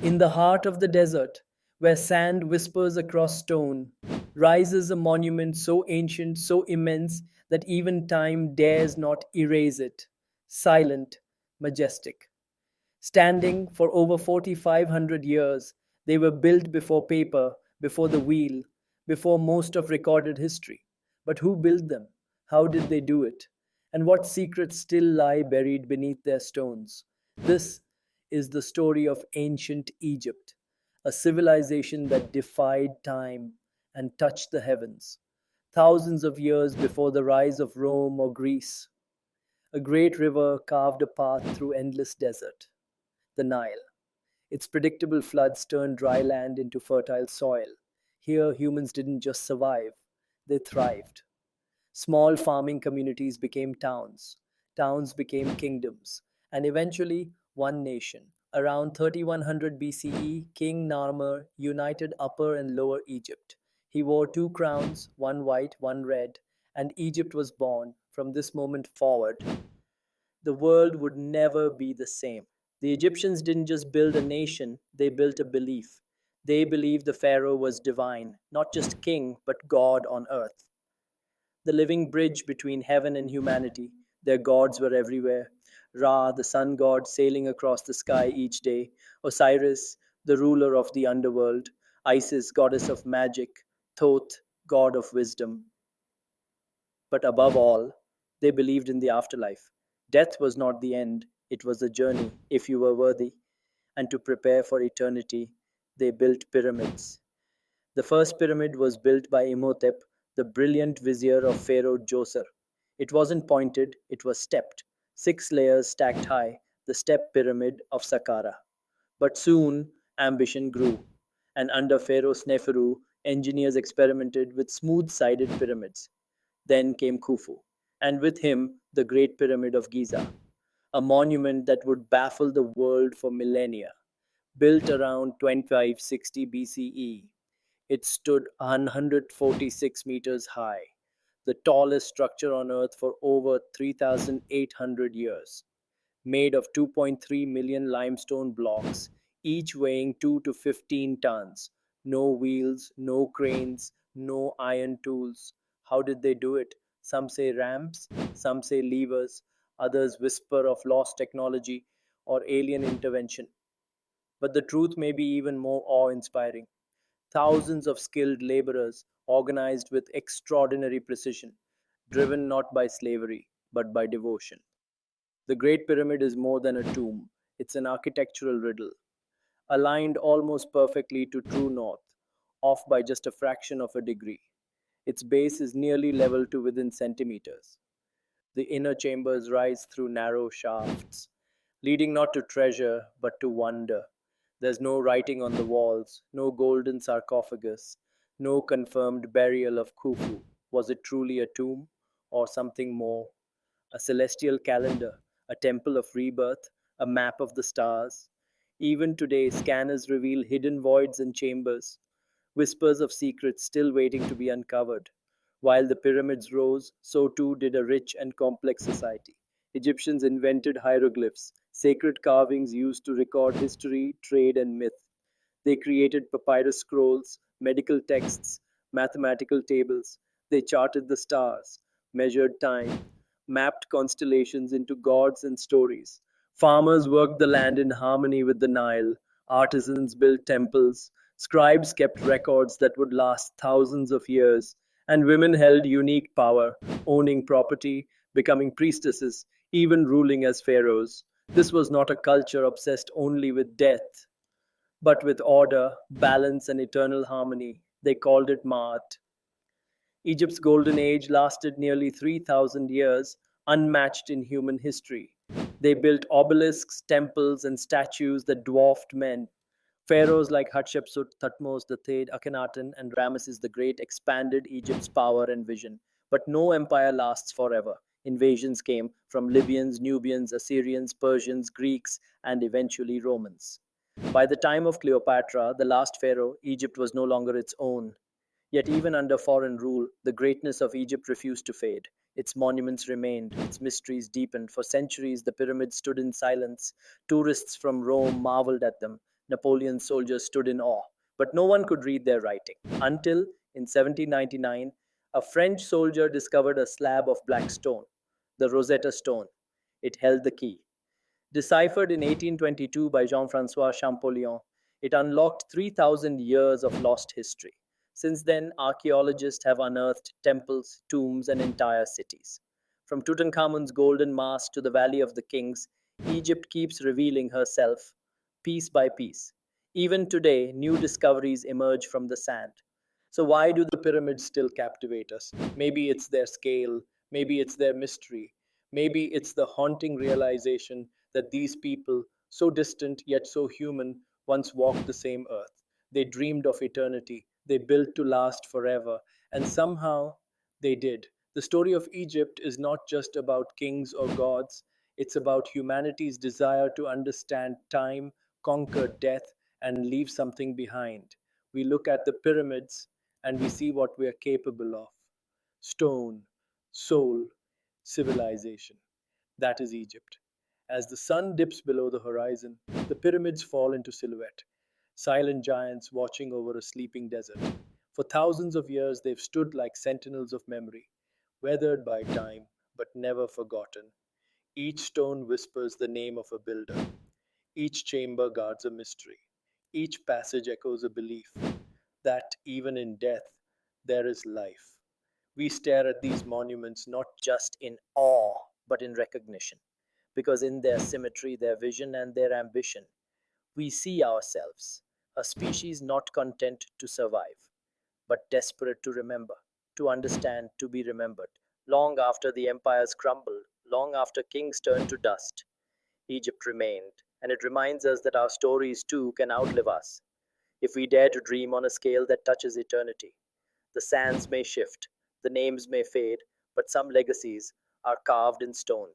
In the heart of the desert, where sand whispers across stone, rises a monument so ancient, so immense, that even time dares not erase it. Silent, majestic. Standing for over 4,500 years, they were built before paper, before the wheel, before most of recorded history. But who built them? How did they do it? And what secrets still lie buried beneath their stones? This is the story of ancient Egypt, a civilization that defied time and touched the heavens, thousands of years before the rise of Rome or Greece. A great river carved a path through endless desert, the Nile. Its predictable floods turned dry land into fertile soil. Here, humans didn't just survive, they thrived. Small farming communities became towns, towns became kingdoms, and eventually one nation. Around 3100 BCE, King Narmer united Upper and Lower Egypt. He wore two crowns, one white, one red, and Egypt was born. From this moment forward, the world would never be the same. The Egyptians didn't just build a nation, they built a belief. They believed the pharaoh was divine, not just king, but God on earth, the living bridge between heaven and humanity. Their gods were everywhere. Ra, the sun god, sailing across the sky each day. Osiris, the ruler of the underworld. Isis, goddess of magic. Thoth, god of wisdom. But above all, they believed in the afterlife. Death was not the end, it was a journey, if you were worthy. And to prepare for eternity, they built pyramids. The first pyramid was built by Imhotep, the brilliant vizier of Pharaoh Djoser. It wasn't pointed, it was stepped, 6 layers stacked high, the step pyramid of Saqqara. But soon ambition grew, and under Pharaoh Sneferu, engineers experimented with smooth sided pyramids. Then came Khufu, and with him the Great Pyramid of Giza, a monument that would baffle the world for millennia. Built around 2560 BCE, it stood 146 meters high, the tallest structure on Earth for over 3,800 years. Made of 2.3 million limestone blocks, each weighing 2 to 15 tons. No wheels, no cranes, no iron tools. How did they do it? Some say ramps, some say levers, others whisper of lost technology or alien intervention. But the truth may be even more awe inspiring. Thousands of skilled laborers, organized with extraordinary precision, driven not by slavery, but by devotion. The Great Pyramid is more than a tomb, it's an architectural riddle, aligned almost perfectly to true north, off by just a fraction of a degree. Its base is nearly level to within centimeters. The inner chambers rise through narrow shafts, leading not to treasure, but to wonder. There's no writing on the walls, no golden sarcophagus, no confirmed burial of Khufu. Was it truly a tomb, or something more? A celestial calendar, a temple of rebirth, a map of the stars. Even today, scanners reveal hidden voids and chambers, whispers of secrets still waiting to be uncovered. While the pyramids rose, so too did a rich and complex society. Egyptians invented hieroglyphs, sacred carvings used to record history, trade, and myth. They created papyrus scrolls, medical texts, mathematical tables. They charted the stars, measured time, mapped constellations into gods and stories. Farmers worked the land in harmony with the Nile. Artisans built temples. Scribes kept records that would last thousands of years. And women held unique power, owning property, becoming priestesses, even ruling as pharaohs. This was not a culture obsessed only with death, but with order, balance, and eternal harmony. They called it Maat. Egypt's golden age lasted nearly 3,000 years, unmatched in human history. They built obelisks, temples, and statues that dwarfed men. Pharaohs like Hatshepsut, Thutmose III, Akhenaten, and Ramesses the Great expanded Egypt's power and vision. But no empire lasts forever. Invasions came from Libyans, Nubians, Assyrians, Persians, Greeks, and eventually Romans. By the time of Cleopatra, the last pharaoh, Egypt was no longer its own. Yet, even under foreign rule, the greatness of Egypt refused to fade. Its monuments remained, its mysteries deepened. For centuries, the pyramids stood in silence. Tourists from Rome marveled at them. Napoleon's soldiers stood in awe, but no one could read their writing until, in 1799, a French soldier discovered a slab of black stone, the Rosetta Stone. It held the key. Deciphered in 1822 by Jean Francois Champollion, it unlocked 3,000 years of lost history. Since then, archaeologists have unearthed temples, tombs, and entire cities. From Tutankhamun's golden mask to the Valley of the Kings, Egypt keeps revealing herself piece by piece. Even today, new discoveries emerge from the sand. So, why do the pyramids still captivate us? Maybe it's their scale, maybe it's their mystery, maybe it's the haunting realization that these people, so distant yet so human, once walked the same earth. They dreamed of eternity, they built to last forever, and somehow they did. The story of Egypt is not just about kings or gods, it's about humanity's desire to understand time, conquer death, and leave something behind. We look at the pyramids and we see what we are capable of: stone, soul, civilization. That is Egypt. As the sun dips below the horizon, the pyramids fall into silhouette, silent giants watching over a sleeping desert. For thousands of years, they've stood like sentinels of memory, weathered by time but never forgotten. Each stone whispers the name of a builder, each chamber guards a mystery, each passage echoes a belief that even in death there is life. We stare at these monuments not just in awe, but in recognition, because in their symmetry, their vision, and their ambition, we see ourselves, a species not content to survive, but desperate to remember, to understand, to be remembered. Long after the empires crumbled, long after kings turned to dust, Egypt remained, and it reminds us that our stories too can outlive us if we dare to dream on a scale that touches eternity. The sands may shift, the names may fade, but some legacies are carved in stone,